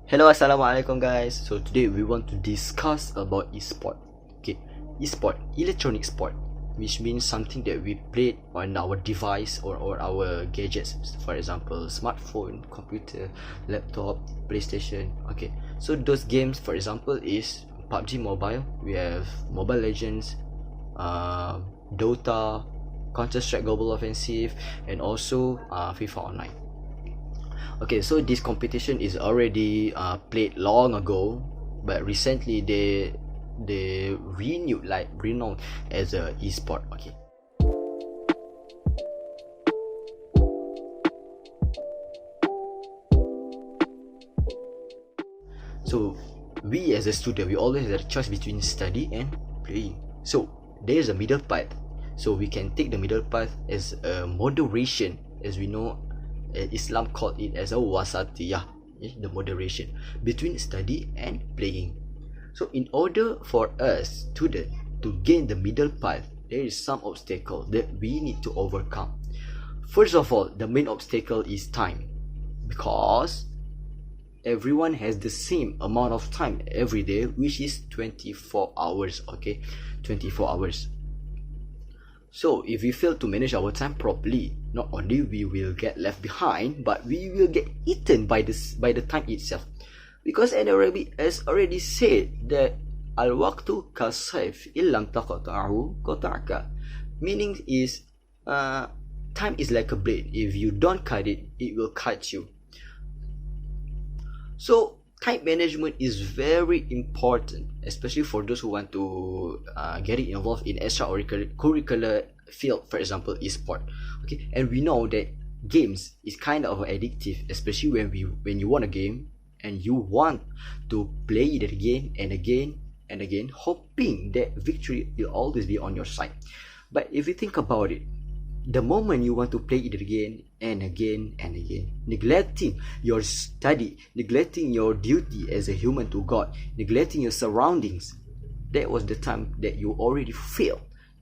Hello, assalamualaikum guys. So today we want to discuss about esport. Okay, esport, electronic sport, which means something that we play on our device or our gadgets. For example, smartphone, computer, laptop, PlayStation. Okay, so those games, for example, is PUBG Mobile. We have Mobile Legends, Dota, Counter-Strike Global Offensive, and also FIFA Online. Okay, so this competition is already played long ago, but recently they renowned as a esport. Okay. So we as a student, we always have a choice between study and playing. So there is a middle path. So we can take the middle path as a moderation, as we know. Islam called it as a Wasatiyyah, the moderation between study and playing. So in order for us students to gain the middle path, there is some obstacle that we need to overcome. First of all, the main obstacle is time, because everyone has the same amount of time every day, which is 24 hours. Okay, 24 hours. So if we fail to manage our time properly, not only we will get left behind, but we will get eaten by the time itself. Because Arabic has already said that al-waqtu kasayf illam taqata'hu qata'aka. Meaning is time is like a blade. If you don't cut it, it will cut you. So time management is very important, especially for those who want to get it involved in extracurricular field, for example, esport. Okay, and we know that games is kind of addictive, especially when you want a game and you want to play it again and again and again, hoping that victory will always be on your side. But if you think about it, the moment you want to play it again and again and again, neglecting your study, neglecting your duty as a human to God, neglecting your surroundings, that was the time that you already failed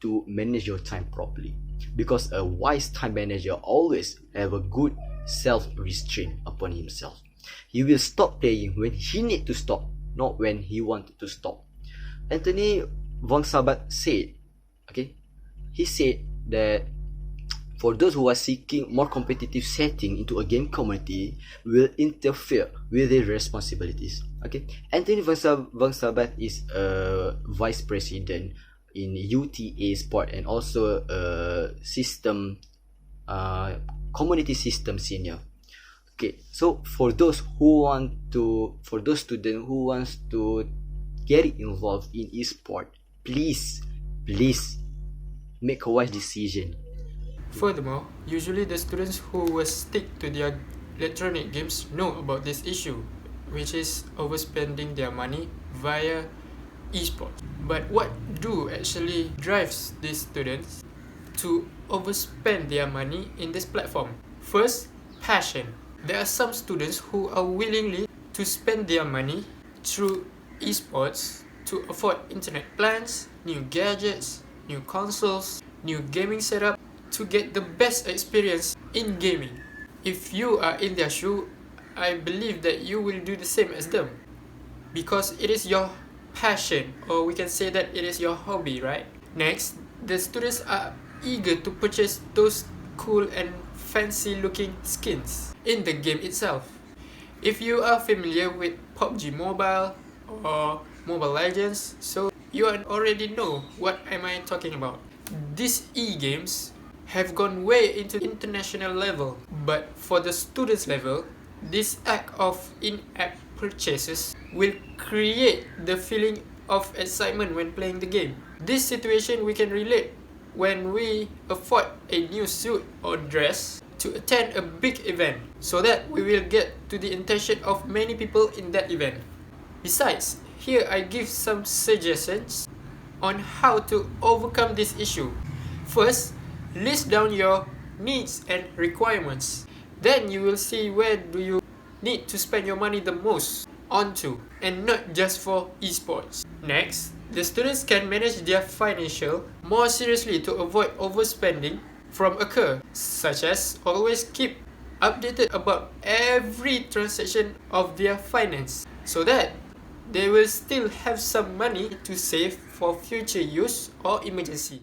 to manage your time properly. Because a wise time manager always have a good self-restraint upon himself. He will stop playing when he need to stop, not when he wanted to stop. Anthony von Sabat said, okay, he said that for those who are seeking more competitive setting into a game community, will interfere with their responsibilities. Okay, Anthony von Sabat is a vice president in UTA Sport and also a community system senior. Okay, so for those students who wants to get involved in esport, please make a wise decision. Furthermore, usually the students who will stick to their electronic games know about this issue, which is overspending their money via esports. But what actually drives these students to overspend their money in this platform? First, passion. There are some students who are willingly to spend their money through esports to afford internet plans, new gadgets, new consoles, new gaming setup, to get the best experience in gaming. If you are in their shoe, I believe that you will do the same as them, because it is your passion, or we can say that it is your hobby, right? Next, the students are eager to purchase those cool and fancy looking skins in the game itself. If you are familiar with PUBG Mobile or Mobile Legends, so you already know what am I talking about. These e-games have gone way into international level, but for the students level, this act of in-app purchases will create the feeling of excitement when playing the game. This situation we can relate when we afford a new suit or dress to attend a big event, so that we will get to the attention of many people in that event. Besides, here I give some suggestions on how to overcome this issue. First, list down your needs and requirements. Then you will see where do you need to spend your money the most onto, and not just for esports. Next, the students can manage their financial more seriously to avoid overspending from occur, such as always keep updated about every transaction of their finance, so that they will still have some money to save for future use or emergency.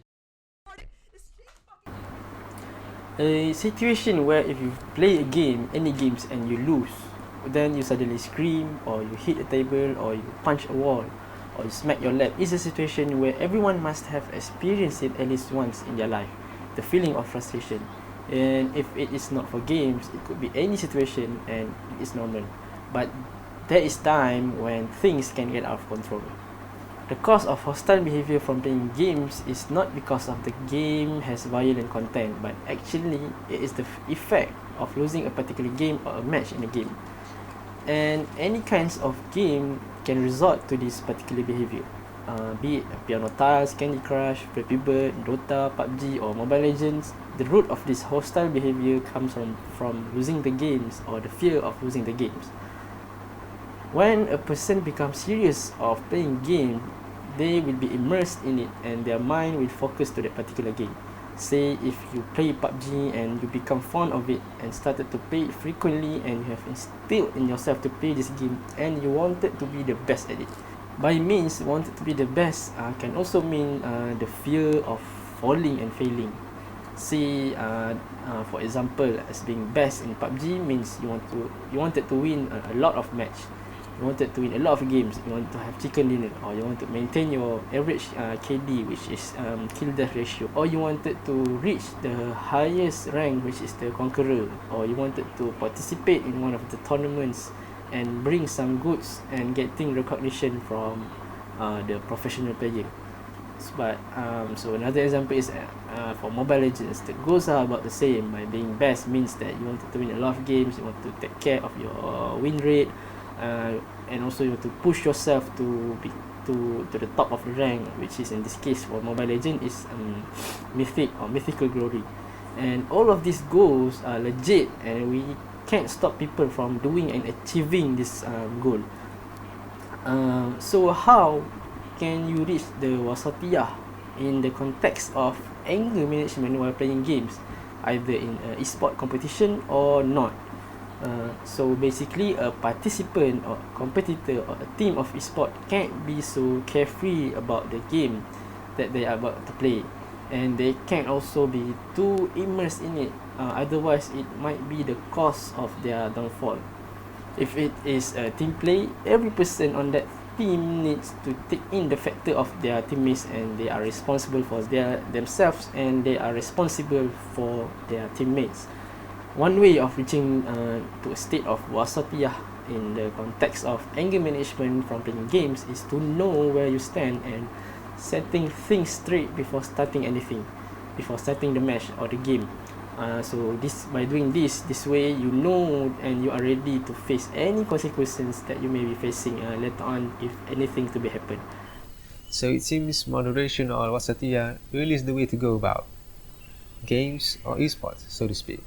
A situation where if you play a game, any games, and you lose, then you suddenly scream, or you hit a table, or you punch a wall, or you smack your lap, is a situation where everyone must have experienced it at least once in their life. The feeling of frustration. And if it is not for games, it could be any situation, and it is normal. But there is time when things can get out of control. The cause of hostile behavior from playing games is not because of the game has violent content, but actually it is the effect of losing a particular game or a match in a game. And any kinds of game can resort to this particular behavior, be it piano tiles, Candy Crush, Flappy Bird, Dota, PUBG, or Mobile Legends. The root of this hostile behavior comes from losing the games or the fear of losing the games. When a person becomes serious of playing game, they will be immersed in it and their mind will focus to that particular game. Say if you play PUBG and you become fond of it and started to play it frequently, and you have instilled in yourself to play this game and you wanted to be the best at it. By means wanted to be the best can also mean the fear of falling and failing. Say for example, as being best in PUBG means you wanted to win a lot of match. You wanted to win a lot of games. You want to have chicken dinner, or you want to maintain your average KD, which is kill death ratio, or you wanted to reach the highest rank, which is the conqueror, or you wanted to participate in one of the tournaments and bring some goods and getting recognition from the professional player. But so another example is for Mobile Legends. The goals are about the same. By being best means that you wanted to win a lot of games. You want to take care of your win rate. And also you have to push yourself to the top of the rank, which is in this case for Mobile Legends is mythic or mythical glory. And all of these goals are legit, and we can't stop people from doing and achieving this goal. So how can you reach the Wasatiyyah in the context of anger management while playing games, either in e-sport competition or not? So basically, a participant or competitor or a team of esport can't be so carefree about the game that they are about to play, and they can't also be too immersed in it. Otherwise, it might be the cause of their downfall. If it is a team play, every person on that team needs to take in the factor of their teammates, and they are responsible for themselves, and they are responsible for their teammates. One way of reaching to a state of wasatiyah in the context of anger management from playing games is to know where you stand and setting things straight before starting anything, before starting the match or the game. So by doing this way, you know and you are ready to face any consequences that you may be facing later on if anything to be happen. So it seems moderation or wasatiyah really is the way to go about games or esports, so to speak.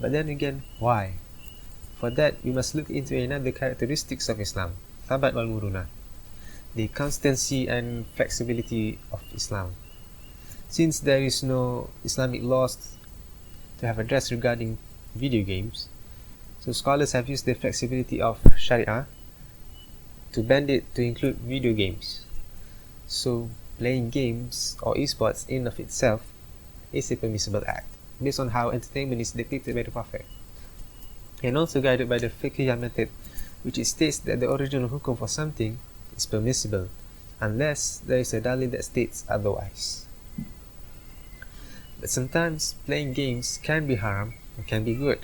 But then again, why? For that, we must look into another characteristics of Islam, thabat wal muruna, the constancy and flexibility of Islam. Since there is no Islamic laws to have addressed regarding video games, so scholars have used the flexibility of Sharia to bend it to include video games. So playing games or esports in of itself is a permissible act, based on how entertainment is dictated by the Prophet, and also guided by the fiqhiyah method, which states that the original hukum for something is permissible, unless there is a dalil that states otherwise. But sometimes playing games can be haram or can be good,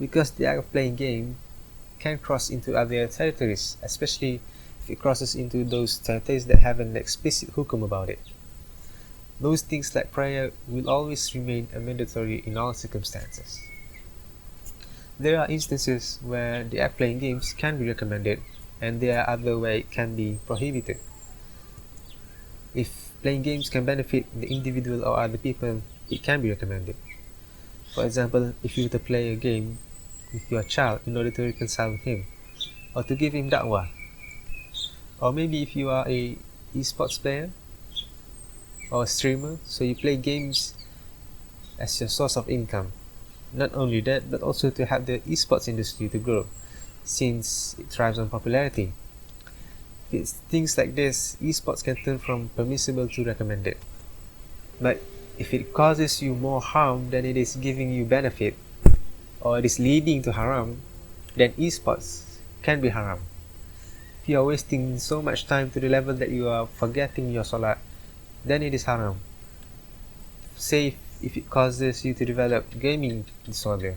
because the act of playing game can cross into other territories, especially if it crosses into those territories that have an explicit hukum about it. Those things like prayer will always remain a mandatory in all circumstances. There are instances where the act playing games can be recommended, and there are other where it can be prohibited. If playing games can benefit the individual or other people, it can be recommended. For example, if you were to play a game with your child in order to reconcile with him, or to give him da'wah, or maybe if you are a esports player or a streamer, so you play games as your source of income, Not only that, but also to help the esports industry to grow, since it thrives on popularity. It's things like this, esports can turn from permissible to recommended. But if it causes you more harm than it is giving you benefit, or it is leading to haram, then esports can be haram. If you are wasting so much time to the level that you are forgetting your salat, then it is haram. Say if it causes you to develop gaming disorder,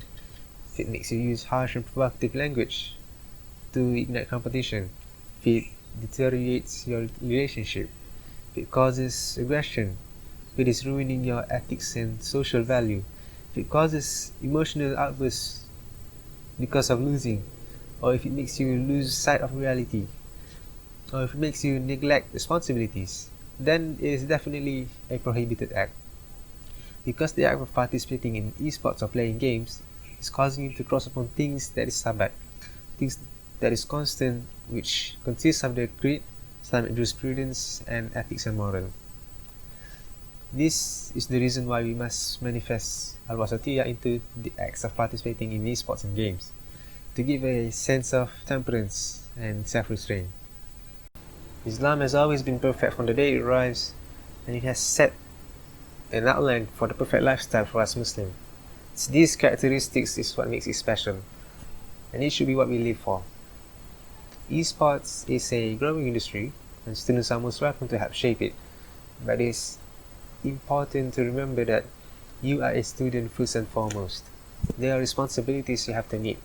if it makes you use harsh and provocative language to ignite competition, if it deteriorates your relationship, if it causes aggression, if it is ruining your ethics and social value, if it causes emotional outbursts because of losing, or if it makes you lose sight of reality, or if it makes you neglect responsibilities, then it is definitely a prohibited act. Because the act of participating in esports or playing games is causing you to cross upon things that is sabat, things that is constant, which consists of the creed, Islamic jurisprudence, and ethics and moral. This is the reason why we must manifest al-Wasatiyyah into the acts of participating in esports and games, to give a sense of temperance and self-restraint. Islam has always been perfect from the day it arrives, and it has set an outline for the perfect lifestyle for us Muslims. These characteristics is what makes it special, and it should be what we live for. Esports is a growing industry, and students are most welcome to help shape it, but it is important to remember that you are a student first and foremost. There are responsibilities you have to meet.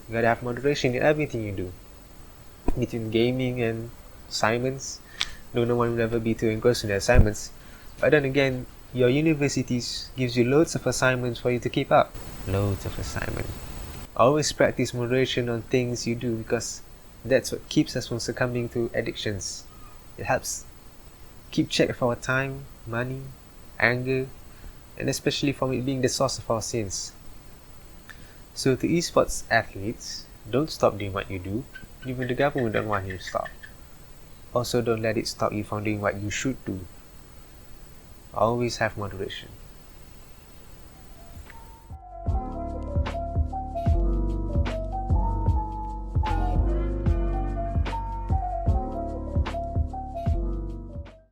You gotta have moderation in everything you do. Between gaming and assignments, no one will ever be too engrossed in their assignments. But then again, your universities gives you loads of assignments for you to keep up. Loads of assignments. Always practice moderation on things you do, because that's what keeps us from succumbing to addictions. It helps keep check of our time, money, anger, and especially from it being the source of our sins. So to esports athletes, don't stop doing what you do. Even the government don't want you to stop. Also, don't let it stop you from doing what you should do. Always have moderation.